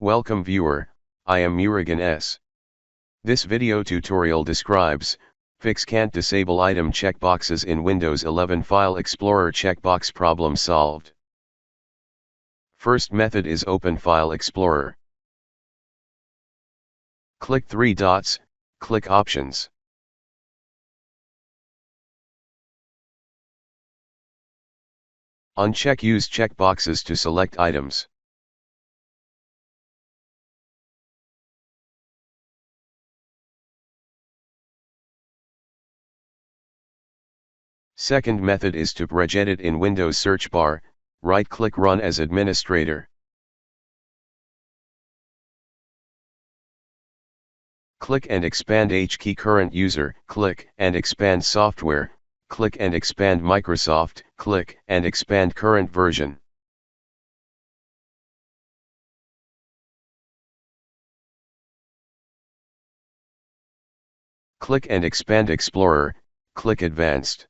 Welcome viewer, I am Murugan S. This video tutorial describes, fix can't disable item checkboxes in Windows 11 File Explorer. Checkbox problem solved. First method is open File Explorer. Click three dots, click Options. Uncheck Use checkboxes to select items. Second method is to regedit in Windows search bar, right-click Run as administrator. Click and expand H-key current user, click and expand software, click and expand Microsoft, click and expand current version. Click and expand Explorer, click Advanced.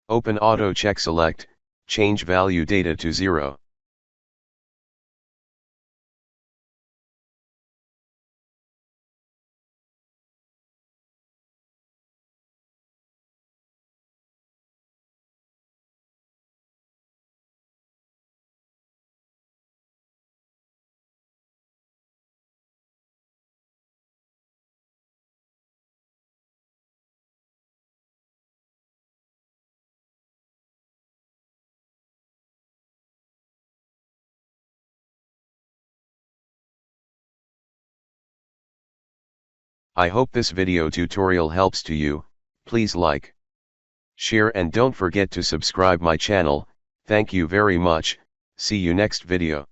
Open Auto Check, select, change value data to 0. I hope this video tutorial helps to you. Please like, share and don't forget to subscribe my channel. Thank you very much. See you next video.